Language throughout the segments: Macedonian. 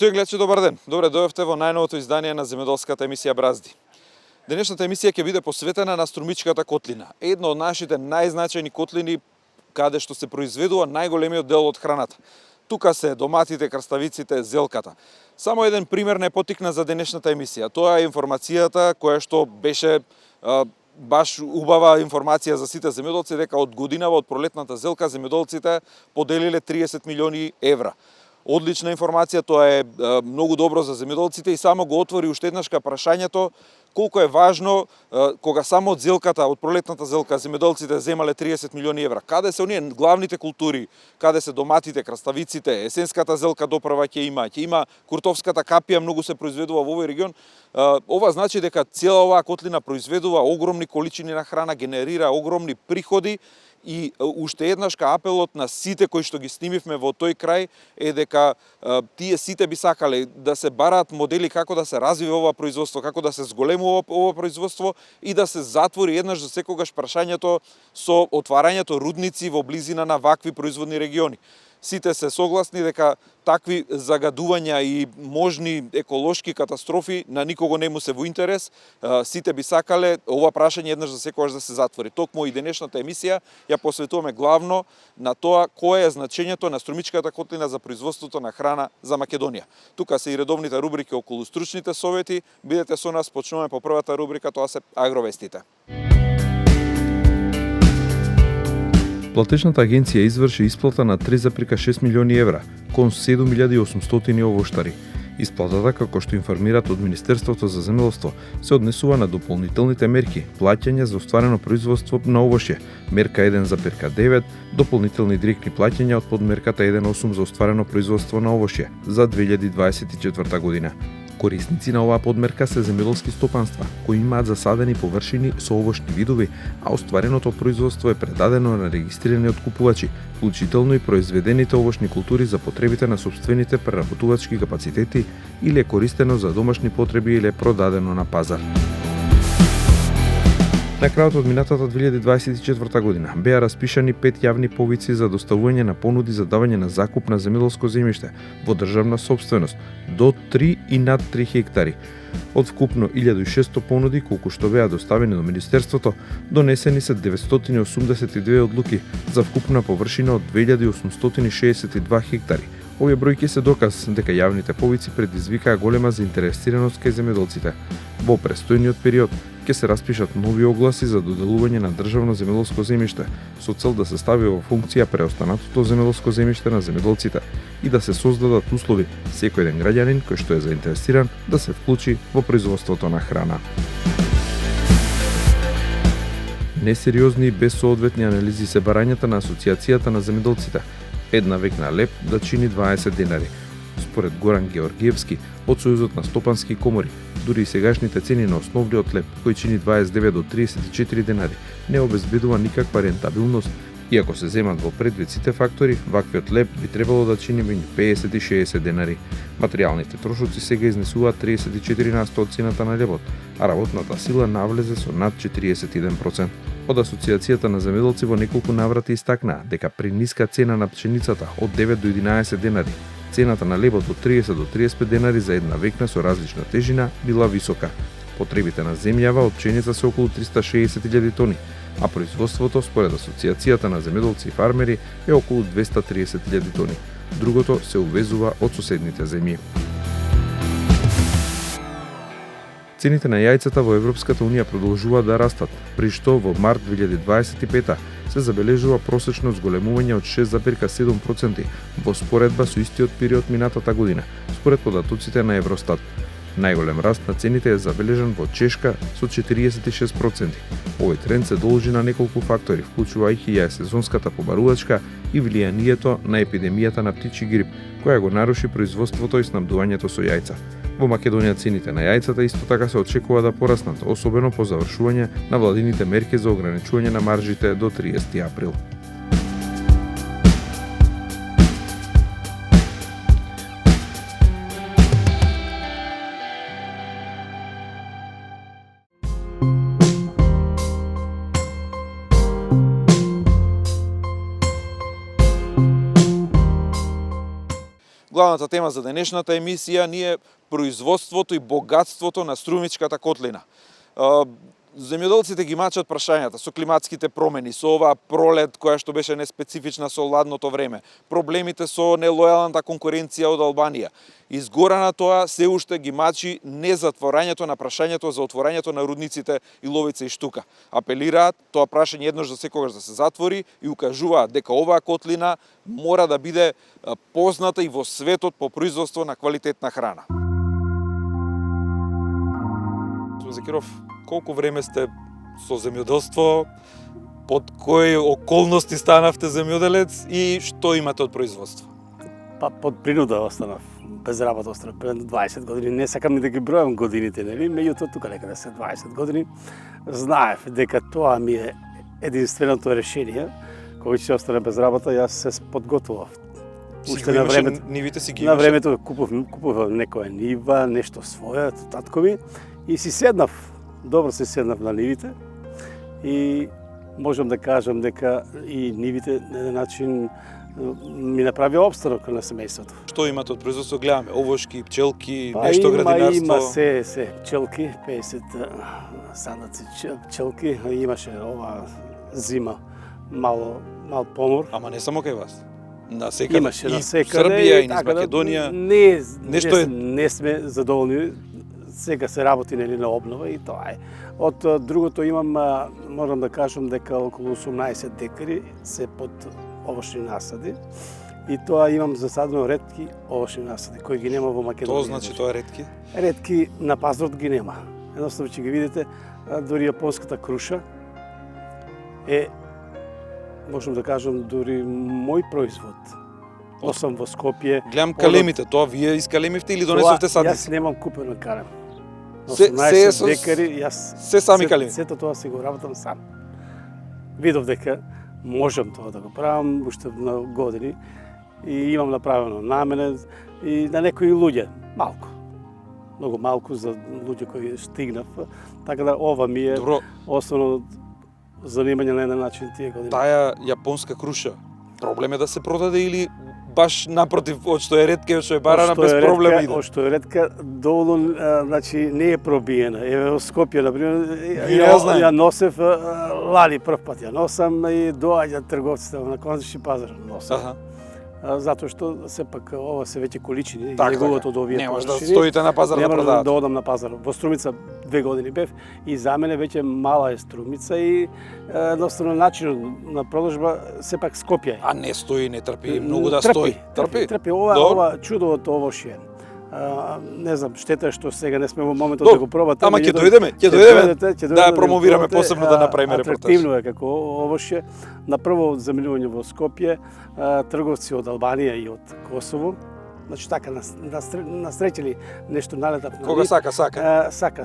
Поштовани гледачи, добар ден. Добре дојавте во најновото издание на земјоделската емисија Бразди. Денешната емисија ќе биде посветена на Струмичката котлина, една од нашите најзначајни котлини каде што се произведува најголемиот дел од храната. Тука се доматите, краставиците, зелката. Само еден пример не потикна за денешната емисија. Тоа е информацијата која што беше баш убава информација за сите земјоделци дека од годинава од пролетната зелка земјоделците поделиле 30 милиони евра. Одлична информација, тоа е многу добро за земјоделците и само го отвори уште еднаш прашањето колку е важно кога само од зелката, од пролетната зелка земјоделците земале 30 милиони евра. Каде се оние главните култури, каде се доматите, краставиците, есенската зелка допрва ќе има куртовската капија многу се произведува во овој регион. Ова значи дека цела оваа котлина произведува огромни количини на храна, генерира огромни приходи. И уште еднашка апелот на сите кои што ги снимивме во тој крај е дека тие сите би сакале да се бараат модели како да се развива ова производство, како да се зголемува ова производство и да се затвори еднаш за секогаш прашањето со отварањето рудници во близина на вакви производни региони. Сите се согласни дека такви загадувања и можни еколошки катастрофи на никого не му се во интерес. Сите би сакале ова прашање еднаш за секогаш да се затвори. Токму и денешната емисија ја посветуваме главно на тоа кое е значењето на Струмичката котлина за производството на храна за Македонија. Тука се и редовните рубрики околу стручните совети. Бидете со нас, почнуваме по првата рубрика, тоа се агровестите. Платежната агенција изврши исплата на 3,6 милиони евра кон 7800 овоштари. Исплатата, како што информираат од Министерството за земјоделство, се однесува на дополнителните мерки, плаќања за остварено производство на овошје, мерка 1,9, дополнителни директни плаќања од подмерката 1,8 за остварено производство на овошје за 2024 година. Корисници на оваа подмерка се земјоделски стопанства кои имаат засадени површини со овошни видови, а оствареното производство е предадено на регистрирани откупувачи, вклучително и произведените овошни култури за потребите на сопствените преработувачки капацитети или е користено за домашни потреби или е продадено на пазар. На крајот од минатата 2024 година беа распишани 5 јавни повици за доставување на понуди за давање на закуп на земјоделско земјиште во државна собственост до 3 и над 3 хектари. Од вкупно 1600 понуди колку што беа доставени до Министерството, донесени се 982 одлуки за вкупна површина од 2862 хектари. Овие бројки се доказ дека јавните повици предизвикаа голема заинтересираност кај земјоделците. Во престојниот период ќе се распишат нови огласи за доделување на државно земјоделско земјиште со цел да се стави во функција преостанатото земјоделско земјиште на земјоделците и да се создадат услови секој еден граѓанин кој што е заинтересиран да се вклучи во производството на храна. Несериозни и без соодветни анализи се барањата на Асоциацијата на земјоделците. Една векна леп да чини 20 денари. Според Горан Георгиевски од Сојузот на стопански комори, дури и сегашните цени на основниот леп, кој чини 29 до 34 денари, не обезбедува никаква рентабилност. Иако се земат во предвид сите фактори, ваквиот леп би требало да чини меѓу 50 и 60 денари. Материјалните трошоци сега изнесуваат 34% од цената на лебот, а работната сила навлезе со над 41%. Од Асоциацијата на земјоделци во неколку наврати истакнаа дека при ниска цена на пшеницата од 9 до 11 денари, цената на лебот од 30 до 35 денари за една векна со различна тежина била висока. Потребите на земјава од пшеница се околу 360.000 тони, а производството според Асоциацијата на земјоделци и фармери е околу 230.000 тони. Другото се увезува од соседните земји. Цените на јајцата во Европската унија продолжуваат да растат, при што во март 2025 се забележува просечно зголемување од 6,7% во споредба со истиот период минатата година, според податоците на Евростат. Најголем раст на цените е забележан во Чешка со 46%. Овој тренд се должи на неколку фактори, вклучувајќи ја сезонската побарувачка и влијанието на епидемијата на птичји грип, која го наруши производството и снабдувањето со јајца. Во Македонија цените на јајцата исто така се очекува да пораснат, особено по завршување на владините мерки за ограничување на маржите до 30 април. главната тема за денешната емисија ни е производството и богатството на струмичката котлина. Земјоделците ги мачат прашањата со климатските промени, со оваа пролет која што беше неспецифична со ладното време, проблемите со нелојалната конкуренција од Албанија. Изгора на тоа се уште ги мачи незатворањето на прашањето за отворањето на рудниците Иловица и Штука. Апелираат тоа прашање еднаш за секогаш да се затвори и укажуваат дека оваа котлина мора да биде позната и во светот по производство на квалитетна храна. Закиров, колку време сте со земјоделство, под кои околности станавте земјоделец и што имате од производство? Па под принуда останав, без работа останав пред 20 години. Не сакам ни да ги бројам годините, нели? Меѓутоа тука некаде се 20 години. Знаев дека тоа ми е единственото решение. Кога ќе остане без работа, јас се подготвував. Уште на времето, нивите си ги на имаше? времето купував некоја нива, нешто свое, таткови, и си седнав, добро си седнав на нивите и можам да кажам дека и нивите на еден начин ми направи обстанок на семејството. Што имате од производство? Гледаме овошки, пчелки, Па нешто градинарство. Има се пчелки, 50 садаци пчелки, имаше ова зима мал помор. Ама не само кај вас. Насекаде. Имаше и насекаде. Србија и низ Македонија. Не сме задоволни. Сега се работи нели на обнова и тоа е. Од другото имам, морам да кажам дека околу 18 декари се под овошни насади. И тоа имам засадено ретки овошни насади кои ги нема во Македонија. Тоа значи тоа е ретки? Ретки на пазарот ги нема. Едноставно ќе ги видите, дури јапонската круша е, можам да кажам, дури мој производ. Осам во Скопје. Гледам калемите, тоа вие искалемивте или донесовте садници? Јас немам купено калем. Се 18 декари, јас се сами калеми? Сето тоа си го работам сам. Видов дека можам тоа да го правам уште на години и имам направено на мене и на некои луѓе, малку. Многу малку за луѓе кои стигнав, така да ова ми е Добро, основно занимање на еден начин тие години. таа јапонска круша, проблем е да се продаде или баш напротив, од што е ретка и од што е барана без проблем иде? Од што е ретка, доволно, значи, не е пробиена. Еве, во Скопје, например, ја носев лани прв пат, ја носам и доаѓа трговците на конечни пазар, носам. Аха. Затоа што сепак ова се веќе количини, Така, неговото од овие немаш да површини. стоите на пазар да Немаш продавате. да одам на пазар. Во Струмица 2 години бев и за мене веќе мала е Струмица и едноставно начинот на продажба сепак Скопје. А не стои, не трпи, многу да стои. Трпи. Ова чудовото овошје. Не знам, штета е што сега не сме во моментот да го пробате. Ама ќе дојдеме, да ја промовираме посебно да направиме репортаж. Атрактивно е како овошје. На прво замилување во Скопје, трговци од Албанија и од Косово. Значи така насреќали нешто налетав на Кога нив.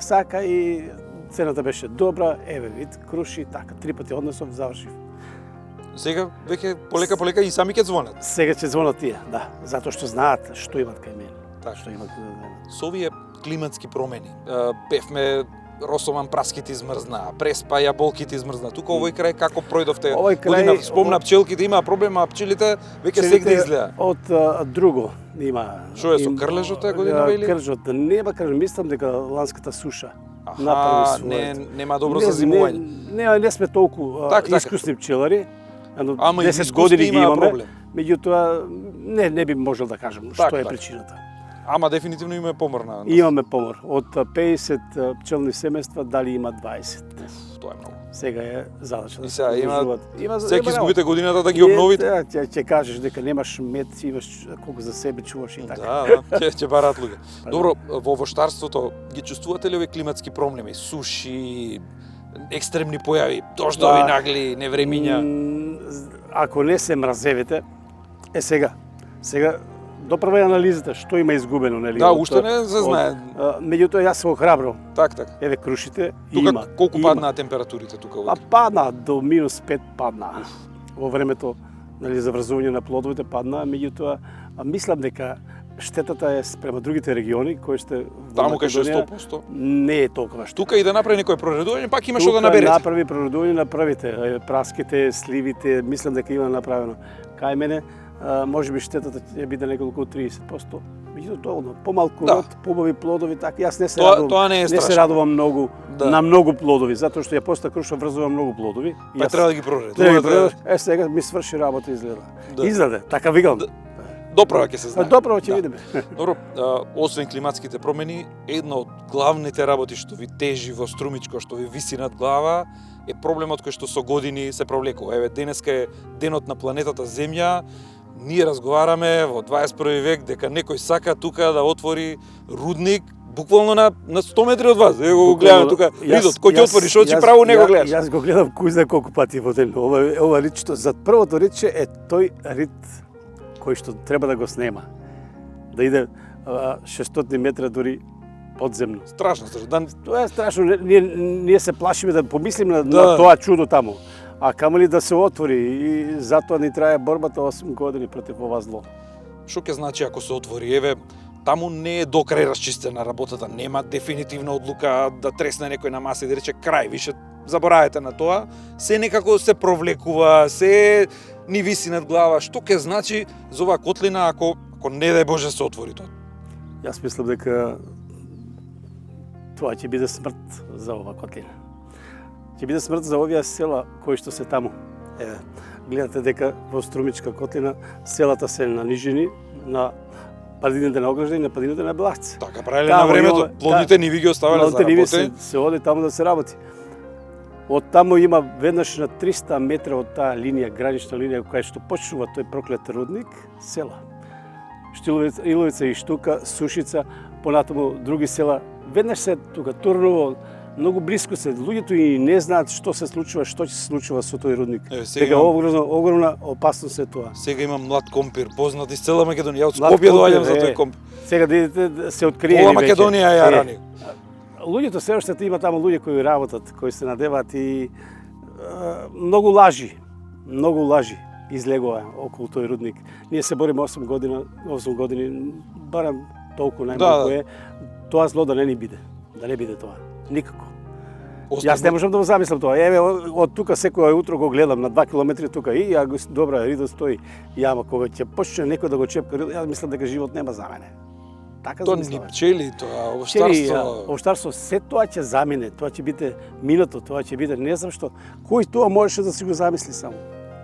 Сака и цената беше добра, еве вид, круши, така, 3 пати однесов, завршив. Сега веќе полека и сами ќе звонат. Сега ќе звонат тие, да, затоа што знаат што имат кај мене. Така. Што имат кај мене. Со овие климатски промени, бевме Росоман праските измрзна, Преспа јаболките измрзна. Тука овој крај како пројдовте? Овој крај- Година спомна пчелките, има проблема, а пчелите веќе сегде изгледа. Од друго има. Шо е со крлежот таа година или? Крлежот нема, кажам, мислам дека ланската суша направи Аха, своето. нема добро за зимување. Не сме толку Така. искусни пчелари. Едно Ама и 10 искусни години ги има имаме. проблем. Меѓутоа не би можел да кажам што Така, е така. причината. Ама дефинитивно има помор Имаме помор. Од 50 пчелни семејства дали има 20. Тоа е многу. Сега е задача И да се сега продолжуваат. Сега изгубите годината да ги обновите. Ќе кажеш дека немаш мед, имаш колку за себе чуваш и така. Да, ќе бараат луѓе. Добро, во овоштарството ги чувствувате ли овие климатски проблеми, суши, екстремни појави, дождови нагли, невремиња? Ако не се мразевите, сега доправа анализата што има изгубено, нели? Да, уште не се знае. Меѓутоа јас се охрабрувам. Так. Еве крушите Тука има. колку паднаа температурите тука? А падна до -5 падна. Во времето, нели, за врзување на плодовите падна, меѓутоа мислам дека штетата е спрема другите региони кои сте таму кај што е 100%. Не е толкова што. Тука и да направи некој проредување, пак има што да наберете. Тука направи проредување, направите праските, сливите, мислам дека има направено. Кај мене може би штетата ќе биде неколку 30%. Меѓутоа доволно, помалку Да. род, побави плодови, така јас не се Тоа- радувам. тоа не е не се страшно. радувам многу Да. на многу плодови, затоа што ја поста круша врзува многу плодови. Па Јас- треба да ги прореди. Треба Тоа да е сега ми сврши работа изгледа. Да. Изгледа, така викам. Да. Доправа ќе се знае. Доправо ќе Да. видиме. Добро, освен климатските промени, една од главните работи што ви тежи во струмичко, што ви виси над глава, е проблемот кој што со години се провлекува. Еве, денеска е денот на планетата Земја. Ние разговараме во 21 век дека некој сака тука да отвори рудник буквално на 100 метри од вас. Ево го гледаме тука ридот, кој ќе отвориш очи право не го гледаш. Јас го гледам кој знае колку пати во ден. Ова ридчето, за првото ридче е тој рид кој што треба да го снема. Да иде 600 метра дури подземно. Страшно, да. Тоа е страшно. Ние се плашиме да помислиме на Да. тоа чудо таму. А камо ли да се отвори и затоа ни трае борбата 8 години против ова зло. Што ќе значи ако се отвори? Еве, таму не е до крај расчистена работата, нема дефинитивна одлука да тресне некој на маса и да рече крај, више заборавете на тоа. Се некако се провлекува, се ни виси над глава. Што ќе значи за оваа котлина ако не дај Боже се отвори тоа? Јас мислам дека тоа ќе биде смрт за ова котлина. Ќе биде смрт за овие села кои што се таму. Еве, гледате дека во Струмичка котлина селата се на нижини, на падините на Огражден и на падините на Беларци. Така правеле Таму на времето, има- плодните ниви ги оставале за Плодните ниви работа. се оди таму да се работи. Од таму има веднаш на 300 метра од таа линија, гранична линија која што почнува тој проклет рудник, села. Штиловица, Иловица и Штука, Сушица, понатаму други села. Веднаш се тука Турново, многу блиску се. Луѓето и не знаат што се случува, што ќе се случува со тој рудник. Еве, сега Дека имам- огромна опасност е тоа. Сега имам млад компир, познат из цела Македонија. Ја од Млад Скопје доаѓам компир, за тој е. компир. Сега да идете да се откриени Пола веќе. Македонија ја рани. Луѓето се уште има таму луѓе кои работат, кои се надеваат и многу лажи излегува околу тој рудник. Ние се бориме 8 години, барем толку најмалку Да. е тоа зло да не ни биде. Да не биде тоа. Никако. Основно- Јас не можам да го замислам тоа. Еве од тука секој утро го гледам на 2 километри тука и ја го добра ридот стои. Јама кога ќе почне некој да го чепка ридот, јас мислам дека живот нема за мене. Така Тоа ни замислам. пчели, тоа Пчели, овштарство. овштарство, се тоа ќе замине, тоа ќе биде минато, тоа ќе биде не знам што. Кој тоа можеше да си го замисли само?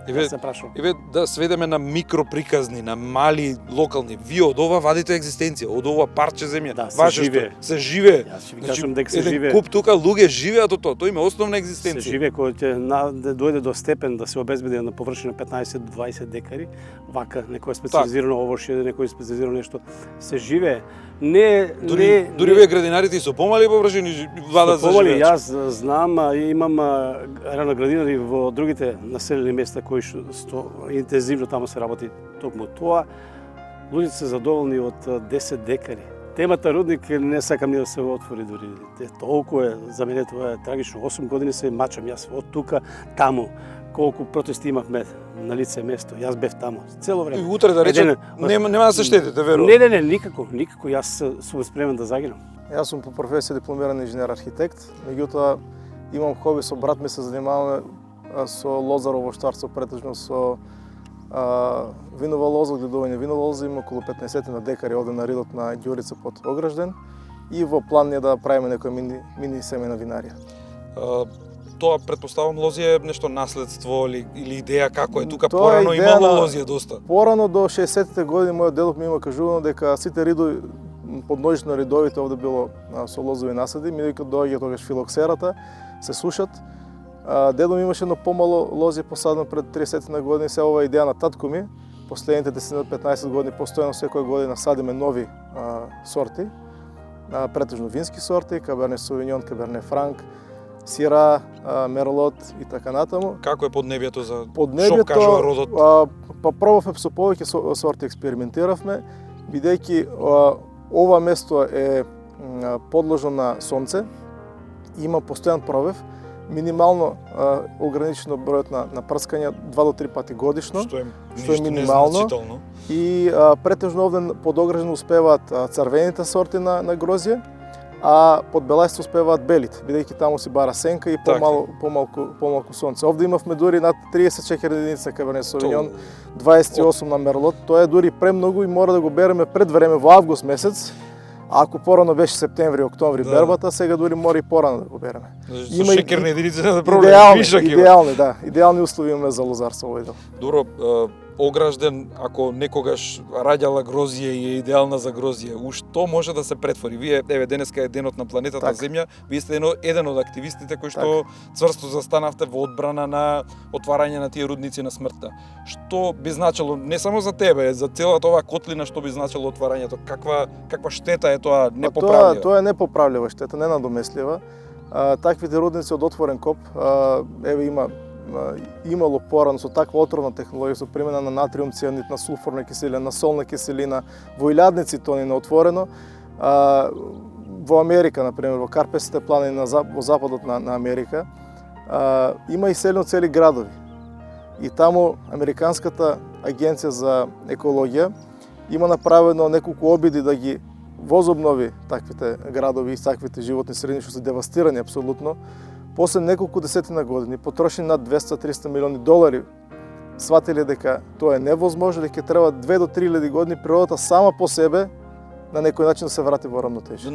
Еве, Јас се прашувам. еве да сведеме на микроприказни, на мали локални. Вие од ова вадите екзистенција, од ова парче земја. Да, се Ваше живее. што се живее. Јас ќе ви кажам дека се еден живее. куп тука луѓе живеат од тоа. Тоа има основна Се екзистенција. живее кој ќе да дојде до степен да се обезбеди на површина 15 до 20 декари, вака некој специализирано овошје, некој специализирано нешто, се живее. Дури вие градинарите и со помали површини вадат за Помали, живееч. јас знам, имам раноградинари во другите населени места кои што интензивно таму се работи токму тоа. Луѓето се задоволни од 10 декари. Темата рудник не сакам ни да се отвори дури. Толку е, за мене тоа е трагично. 8 години се мачам јас од тука таму. Колку протести имавме на лице место. Јас бев таму цело И време. утре да речем, нема да се штедите, верувам. Не, никако. Јас сум спремен да загинам. Јас сум по професија дипломиран инженер-архитект, меѓутоа имам хоби со брат ми се занимаваме со лозарово овоштарство, претежно со винова лоза, гледување винова лоза, има околу 15 на декари овде на ридот на Ѓурица под Огражден и во план е да правиме некоја мини семена винарија. Тоа предпоставам лозија е нешто наследство или идеја како е тука Тоа е порано идеја имало на- лозија доста. Порано до 60-те години мојот дедов ми има кажувано дека сите ридови подножно ридовите овде било со лозови насади, меѓутоа доаѓа тогаш филоксерата, се сушат. Дедо ми имаше едно помало лози посадено пред 30 на години, се ова идеја на татко ми. Последните 10-15 години постојано секоја година садиме нови сорти, претежно вински сорти, Каберне Совиньон, Каберне Франк, Сира, Мерлот и така натаму. Како е поднебјето за Поднебјето, што кажува родот? Па пробавме со повеќе сорти експериментиравме, бидејќи ова место е подложено на сонце, има постојан пробив, минимално ограничено бројот на прскања 2 до 3 пати годишно, Што е што е минимално. незначително. и претежно овде под Огражден успеваат црвените сорти на грозје, а под Белајсто успеваат белите, бидејќи таму си бара сенка и помалку сонце. Овде имавме дури над 30 чекерни единици на Каберне Совиньон, 28 на Мерлот. Тоа е дури премногу и мора да го береме пред време во август месец. А ако порано беше септември, октомври бербата, сега дури мора и порано да го береме. Со шекерни единици да проблем. Идеални услови имаме за лозарство овој дел. Добро, огражден, ако некогаш раѓала грозје и е идеална за грозје, што може да се претвори? Вие, еве, денеска е денот на планетата Земја, вие сте еден од активистите кои што цврсто застанавте во одбрана на отварање на тие рудници на смртта. Што би значило, не само за тебе, за целата оваа котлина, што би значило отварањето? Каква штета е тоа непоправлива? Тоа е непоправлива штета, ненадомеслива. Таквите рудници од отворен коп, еве имало порано со таква отровна технологија, со примена на натриум цианид, на сулфурна киселина, на солна киселина, во илјадници тони на отворено. Во Америка, например, во Карпесите планини во западот на Америка, има иселено цели градови. И таму Американската агенција за екологија има направено неколку обиди да ги возобнови таквите градови и таквите животни средини што се девастирани апсолутно. После неколку десетина години, потрошени над 200-300 милиони долари, сватиле дека тоа е невозможно, дека треба 2 до 3 години природата сама по себе на некој начин да се врати во рамнотежа.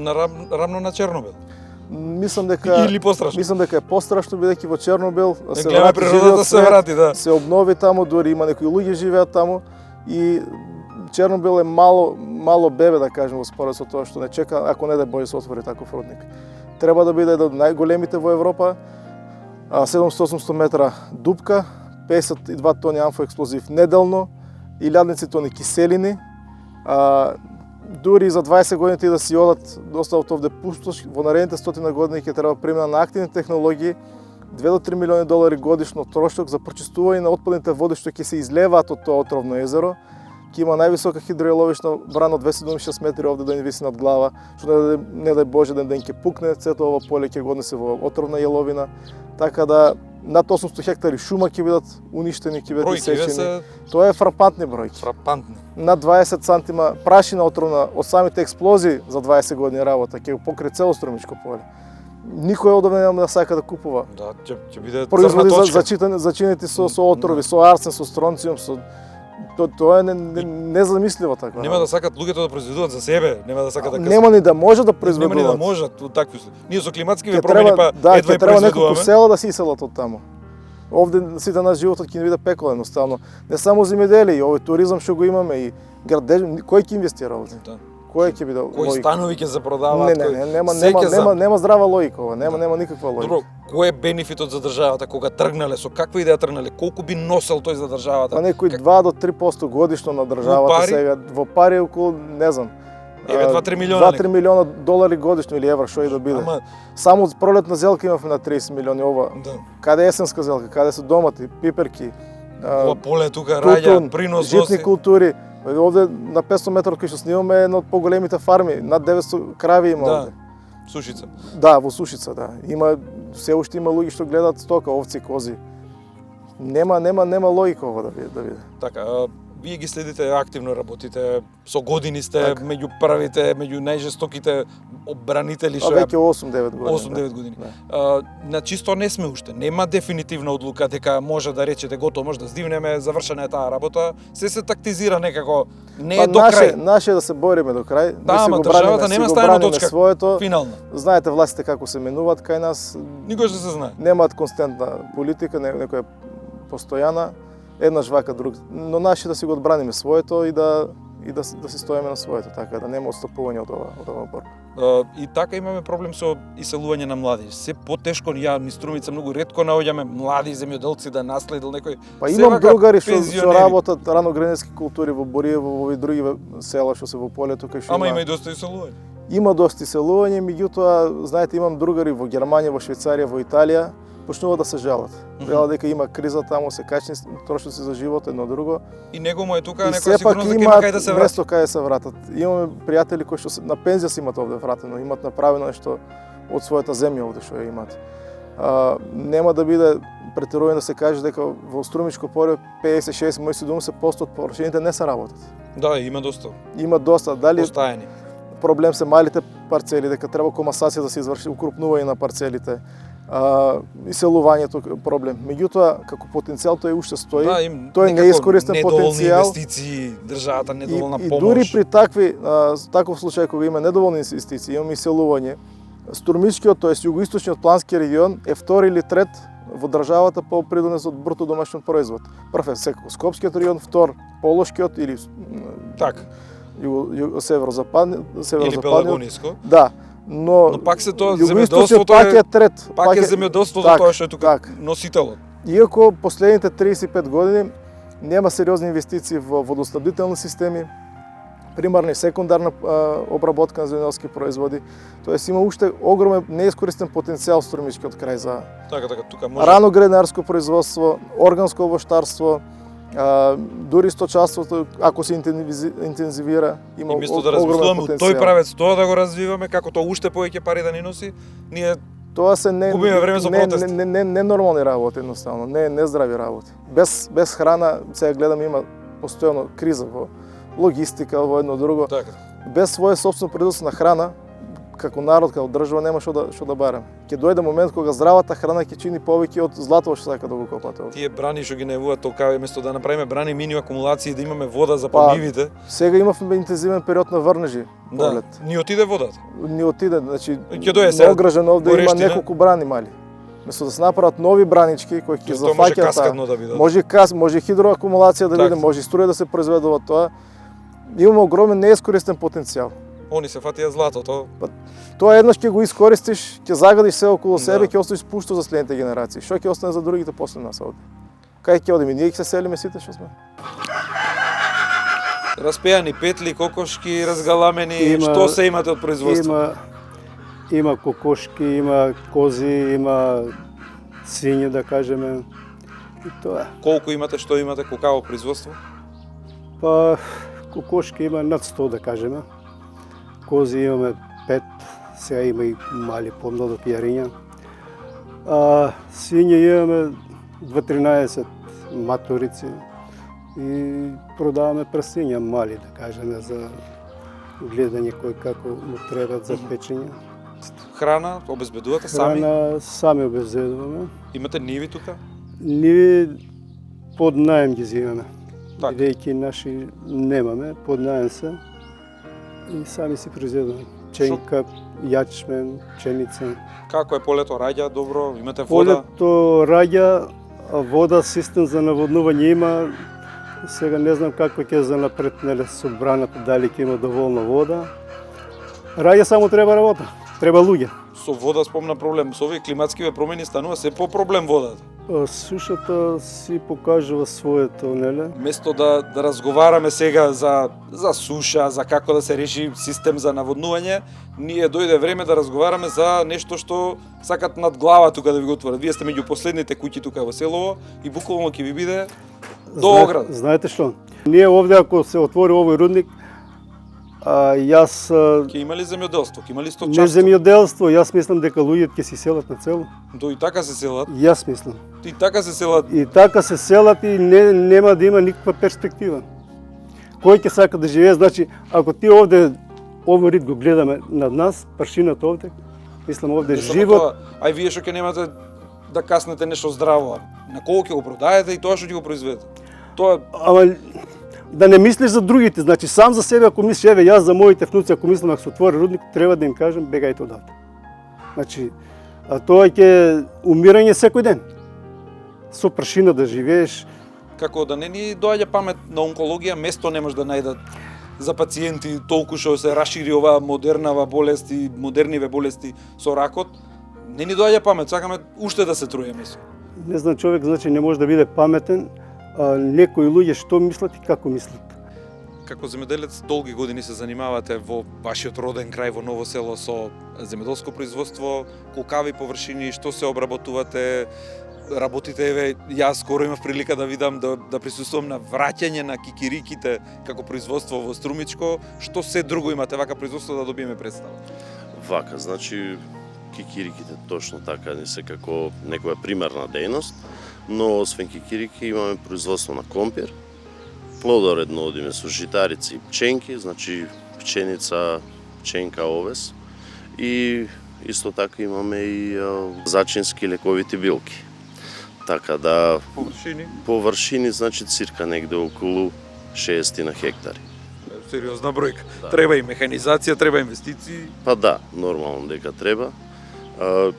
Рамно на Чернобил? Мислам дека или пострашно. Мислам дека е пострашно, бидејќи во Чернобил се врати природата, се врати, да. Се обнови таму, дури има некои луѓе живеат таму и Чернобил е мало бебе, да кажем, во според со тоа што не чека, ако не да Боже се отвори таков рудник. Треба да биде еден од најголемите во Европа, 700-800 метра дупка, 52 тони амфоексплозив неделно, илјадници тони киселини. Дури за 20 години ти да си одат доставот овде пустош, во наредните 100 години ќе треба примена на активни технологии, 2 до 3 милиони долари годишно трошок за прочистување на отпадните води што ќе се излеваат од тоа отровно езеро. Ќе има највисока хидроеловична брана од 276 метри овде да ни виси над глава, што не дај Боже ден ќе пукне, цето ова поле ќе го однесе во отровна јеловина, така да над 800 хектари шума ќе бидат уништени, ќе бидат исечени. Тоа е фрапантни бројки. Фрапантни. Над 20 сантима прашина отровна од самите експлозии за 20 години работа ќе го покри цело Струмичко поле. Никој одовне нема да сака да купува. Да, ќе биде производи зачинети со отрови, со арсен, со стронциум, со тоа е незамисливо така. Нема да сакат луѓето да произведуваат за себе, нема да сакат да нема ни да може да произведуваат. Нема ни да можат од такви. Ние со климатски промени па едва и произведуваме. Треба неколку села да се иселат од таму. Овде сите наш животот ќе ни биде пекол едноставно. Не само земјоделие, и овој туризам што го имаме и градеж, кој ќе инвестира овде? Да. Кој ќе биде? Кои станови ќе се продаваат? Нема здрава логика ова, нема никаква логика. Добро, кој е бенефитот за државата кога тргнале, со каква идеја тргнале, колку би носел тој за државата? Па некои 2 до 3% годишно на државата сега, во пари околу, не знам, еве 2-3 милиона. 2-3 милиона долари годишно или евра, што и да биде. Само пролетна зелка имавме на 30 милиони ова. Да. Каде е есенска зелка, каде се домати, пиперки, ова поле тука раѓа, принос носи. Житни култури. Овде на 500 метра кој што снимаме е една од поголемите фарми, над 900 крави има овде. Сушица. Да, во Сушица, да. Има се уште има луѓе што гледаат стока, овци, кози. Нема логика ова да биде. Така, вие ги следите активно, работите, со години сте меѓу првите, меѓу најжестоките обранители што веќе 8-9 години. 8-9 години. На чисто не сме уште. Нема дефинитивна одлука дека може да речете готово, може да здивнеме, завршена е таа работа. Се тактизира некако, не е до крај. Наше да се бориме до крај. Да, ама државата нема стајна точка. Своето. Финална. Знаете властите како се менуваат кај нас. Никош не се знае. Немаат константна политика, некоја постојана. Една жвака друг, но наше да си го одбраниме своето и да си стоиме на своето, така да нема отстапување од ова борба. И така имаме проблем со иселување на млади. Се потешко ја низ Струмица многу ретко наоѓаме млади земјоделци да наследил некој. Па имам другари што работат раногренетски култури во Бориево, во овие други села што се во полето кај што има и доста иселување. Има доста иселување, меѓутоа знаете имам другари во Германија, во Швајцарија, во Италија. Почнува да се жалат. Вела дека има криза таму, се качни трошоци за живот едно друго. И него му е тука некоја сигурност дека има кај да се врати. Место кај да се вратат. Имаме пријатели кои што на пензија се имат овде вратено, имат направено нешто од својата земја овде што ја имат. Нема да биде претерувано да се каже дека во Струмичко поле 56, може 70% од површините не се работат. Да, има доста. Има доста. Дали постајани. Проблем се малите парцели, дека треба комасација да се изврши, укрупнување на парцелите, иселувањето проблем. Меѓутоа, како потенцијал тој уште стои. Да, тој не е искористен недоволни потенцијал. инвестиции, државата недоволна И помош. дури при таков случај кога има недоволни инвестиции, имаме иселување, Струмичкиот, тоест југоисточниот плански регион е втори или трет во државата по придонес од бруто домашен производ. Прв е секако Скопскиот регион, втор Полошкиот или Така. северозападниот. Или Пелагониско. Да, но пак се тоа југоисточниот земјоделството пак е трет. Пак е земјоделството так, тоа што е тука так. носителот. Иако последните 35 години нема сериозни инвестиции во водоснабдителни системи, примарна и секундарна обработка на земјоделски производи. Тоест има уште огромен неискористен потенцијал Струмичкиот крај за Така, тука може. рано гренарско производство, органско овоштарство, дури сточарството, ако се интензивира, има И место да огромен размислуваме од тој потенцијал. правец тоа да го развиваме, како тоа уште повеќе пари да ни носи, ние Тоа се губиме време за протест. не нормални работи едноставно, не здрави работи. Без храна, сега гледам има постојано криза во логистика, во едно друго. Така. Без свое собствено производство на храна, како народ, како држава нема што да бараме. Ќе дојде момент кога здравата храна ќе чини повеќе од златото што сака да го копате. Тие брани што ги најавуваат толкави, место да направиме брани мини акумулации да имаме вода за Па, поливите. Сега имавме интензивен период на врнежи. Да, ни отиде водата. Ни отиде, значи Ќе дое сега Огражен овде има горештина. неколку брани мали. Место да се направат нови бранички кои ќе Тоа може зафаќаат каскадно да биде. може хидроакумулација да Така. биде, може и струја да се произведува тоа. Имаме огромен неискористен потенцијал. Они се фатија златото. Тоа еднаш ќе го искористиш, ќе загадиш се околу себе, Да. ќе оставиш пушто за следните генерации. Што ќе остане за другите после нас овде? Кај ќе одиме? Ние ќе се селиме сите што сме. Распеани петли, кокошки, разгаламени, Има- што се имате од производство? Има кокошки, има кози, има свиња, да кажеме. И тоа. Колку имате, што имате, колкаво производство? Па кокошки има над 100, да кажеме. Кози имаме 5, сега има и мали помнадо пијариња. Свиња имаме 2-13 маторици и продаваме прасиња мали, да кажеме, за гледање кој како му требат за печење. Храна, обезбедувате сами? Храна сами обезбедуваме. Имате ниви тука? Ние под наем ги земаме. Така. Бидејќи наши немаме, под наем се и сами си произведуваме. Ченка, јачмен, пченица. Како е полето, раѓа добро, имате вода? Полето раѓа, вода, систем за наводнување има. Сега не знам како ќе за напред, нели, со браната, дали ќе има доволно вода. Раѓа само треба работа, треба луѓе. Со вода спомна проблем, со овие климатскиве промени станува се по проблем водата. Сушата си покажува своето, нели? Место да разговараме сега за суша, за како да се реши систем за наводнување, ние дојде време да разговараме за нешто што сакат над глава тука да ви го отворат. Вие сте меѓу последните куќи тука во селово и буквално ќе ви биде до ограда. Знаете што? Ние овде ако се отвори овој рудник, јас Ќе има ли земјоделство, ќе има ли не стопчарство? земјоделство, јас мислам дека луѓето ќе си селат на цело. До и така се селат. Јас мислам. И така се селат. И така се селат и нема да има никаква перспектива. Кој ќе сака да живее, значи ако ти овде овој рид го гледаме над нас, пршината овде, мислам овде Не само живот. тоа, ај вие што ќе немате да каснете нешто здраво, на колку ќе го продаете и тоа што ќе го произведете. Тоа Ама да не мислиш за другите, значи сам за себе ако мислиш, еве јас за моите внуци, ако мислам ако се отвори рудник, треба да им кажам бегајте одавде. Значи, тоа ќе умирање секој ден. Со прашина да живееш, како да не ни доаѓа памет на онкологија, место не може да најдат за пациенти толку што се расшири оваа модернава болест и модерниве болести со ракот. Не ни доаѓа памет, сакаме уште да се труеме. не знам, човек значи не може да биде паметен, некои луѓе што мислат и како мислат. Како земјоделец долги години се занимавате во вашиот роден крај во Ново село со земјоделско производство, колкави површини, што се обработувате, работите, еве, јас скоро имав прилика да видам, да присуствувам на враќање на кикириките како производство во Струмичко, што се друго имате вака производство да добиеме представа? Вака, значи кикириките точно така не се како некоја примерна дејност, но освен кикирики имаме производство на компир, плодоредно одиме со житарици и пченки, значи пченица, пченка, овес. и исто така имаме и зачински лековити билки. Така да површини значи цирка негде околу 60 на хектари. Сериозна бројка. Треба и механизација, треба инвестиции. Па да, нормално дека треба.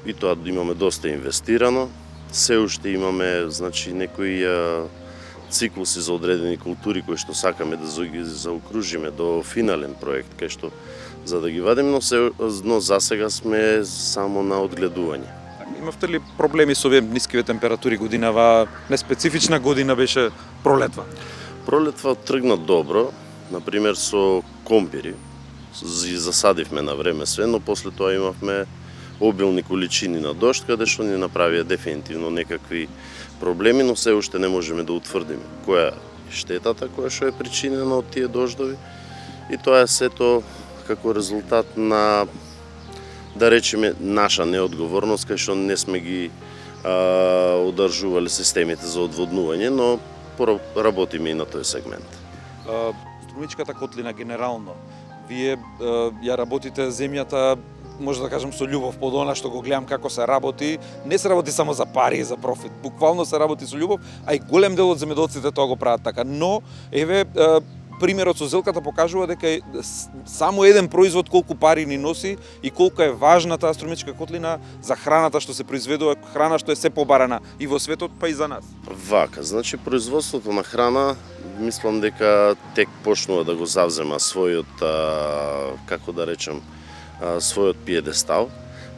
И тоа имаме доста инвестирано. Се уште имаме значи некои циклуси за одредени култури кои што сакаме да ги заокружиме до финален проект кај што за да ги вадиме, но засега сме само на одгледување. Имавте ли проблеми со овие нискиве температури годинава? Неспецифична година беше пролетва. Пролетва тргна добро, например со компири. Засадивме на време све, но после тоа имавме обилни количини на дожд, каде што ни направија дефинитивно некакви проблеми, но се уште не можеме да утврдиме која е штетата која што е причинена од тие дождови, и тоа е сето како резултат на, да речеме, наша неодговорност, кај што не сме ги одржували системите за одводнување, но работиме и на тој сегмент. Струмичката котлина генерално, вие ја работите земјата, може да кажам со љубов, под она што го гледам како се работи, не се работи само за пари и за профит, буквално се работи со љубов, а и голем дел од земјоделците тоа го прават така. Но еве примерот со зелката покажува дека само еден производ колку пари ни носи и колку е важна таа струмичка котлина за храната што се произведува, храна што е се побарана и во светот, па и за нас. Вака, значи производството на храна, мислам дека тек почнува да го завзема својот, како да речем, својот пиедестал,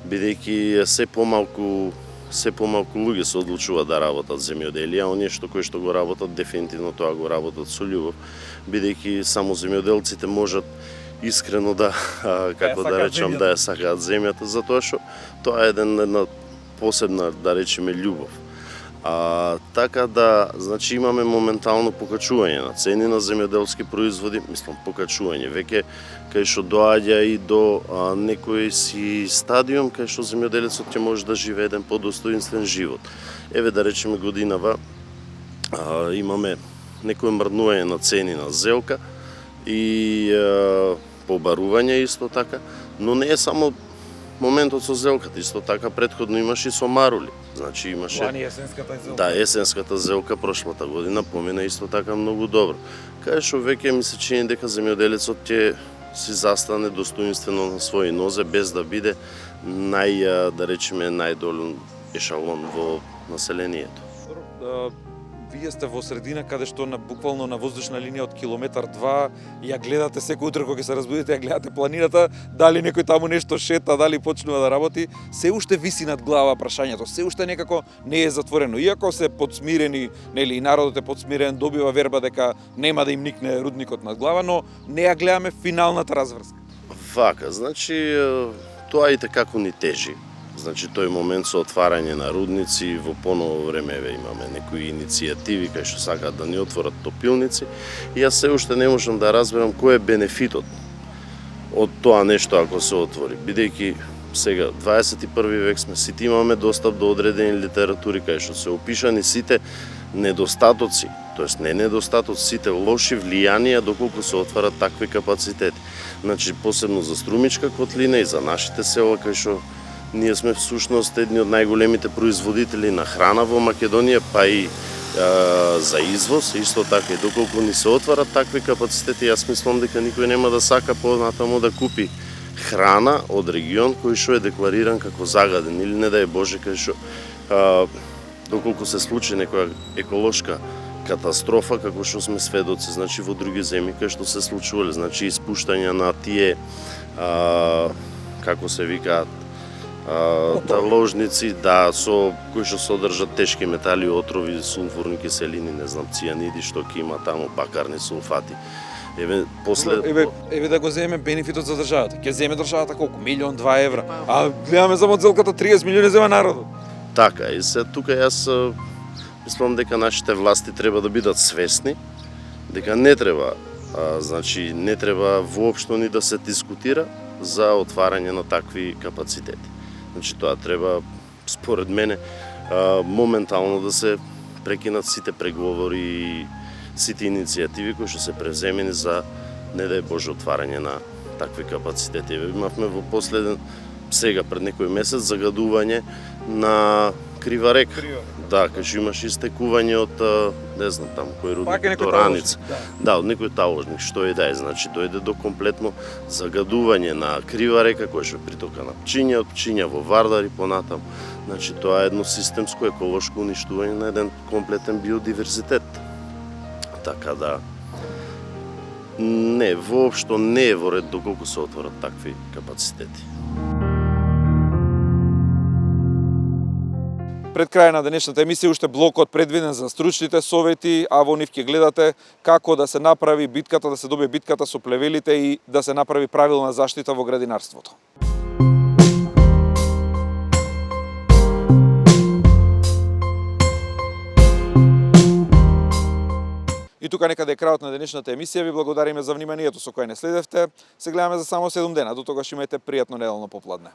бидејќи се помалку луѓе се одлучуваат да работат земјоделие, а оние кои што го работат дефинитивно тоа го работат со љубов, бидејќи само земјоделците можат искрено да како да речем да ја сакаат земјата, затоа што тоа е една посебна, да речеме, љубов. Така да, значи имаме моментално покачување на цени на земјоделски производи, мислам покачување, веќе кај што доаѓа и до некој си стадиум кај што земјоделецот ќе може да живее еден подостоинствен живот. Еве да речеме годинава имаме некој мрднување на цени на зелка и побарување исто така, но не е само моментот со зелката, исто така претходно имаше и со марули. Значи имаше есенската зелка. Да, есенската зелка прошлата година помина исто така многу добро. Кај што веќе ми се чини дека земјоделецот ќе си застане достоинствено на своји нозе без да биде да речеме најдолен ешалон во населението. Вие сте во средина каде што буквално на воздушна линија од километар 2 ја гледате секој утро кога се разбудите, ја гледате планината, дали некој таму нешто шета, дали почнува да работи, се уште виси над глава прашањето, се уште некако не е затворено. Иако се подсмирени, нели и народот е подсмирен, добива верба дека нема да им никне рудникот над глава, но не ја гледаме финалната разврска. Вака, значи тоа и како ни тежи. Значи тој момент со отварање на рудници, во поново време имаме некои иницијативи кај што сакаат да ни отворат топилници, и јас се уште не можам да разберам кој е бенефитот од тоа нешто ако се отвори, бидејќи сега 21 век сме, сите имаме достап до одредени литератури кај што се опишани сите недостатоци, тоест не недостатоци, сите лоши влијанија доколку се отварат такви капацитети. Значи посебно за струмичка котлина и за нашите села кај што ние сме всушност едни од најголемите производители на храна во Македонија, па и за извоз, исто така и доколку ни се отварат такви капацитети, јас мислам дека никој нема да сака понатаму да купи храна од регион кој што е деклариран како загаден или не дај Боже кај што доколку се случи некоја еколошка катастрофа како што сме сведоци, значи во други земји кај што се случувале, значи испуштања на тие како се викаат ложници, да, со кои што содржат тешки метали, отрови, сулфурни киселини, не знам, цијаниди што ќе има таму, бакарни сулфати. Еве да го земеме бенефитот за државата. Ќе земе државата колку? 1.000.000-2 евра. А гледаме само целката 30 милиони зема народот. Така, и се тука јас мислам дека нашите власти треба да бидат свесни дека не треба, значи не треба воопшто ни да се дискутира за отварање на такви капацитети. Значи тоа треба, според мене, моментално да се прекинат сите преговори и сите иницијативи кои што се преземени за, не дај Боже, отварање на такви капацитети. Имавме во последен сега пред некој месец загадување на крива река. Да, кај имаш истекување од не знам там кој Пак е рудник некој до Раница. таложник, Да, од некој таложник, што и да е, значи дојде до комплетно загадување на крива река која што притока на Пчиња, од Пчиња во Вардар и понатам. Значи тоа е едно системско еколошко уништување на еден комплетен биодиверзитет. Така да не, воопшто не е во ред доколку се отворат такви капацитети. Пред крај на денешната емисија уште блокот предвиден за стручните совети, а во нив ќе гледате како да се направи битката, да се добие битката со плевелите и да се направи правилна заштита во градинарството. И тука некаде е крајот на денешната емисија. Ви благодариме за вниманието со кое не следевте. Се гледаме за само 7 дена. До тогаш имајте пријатно неделно попладне.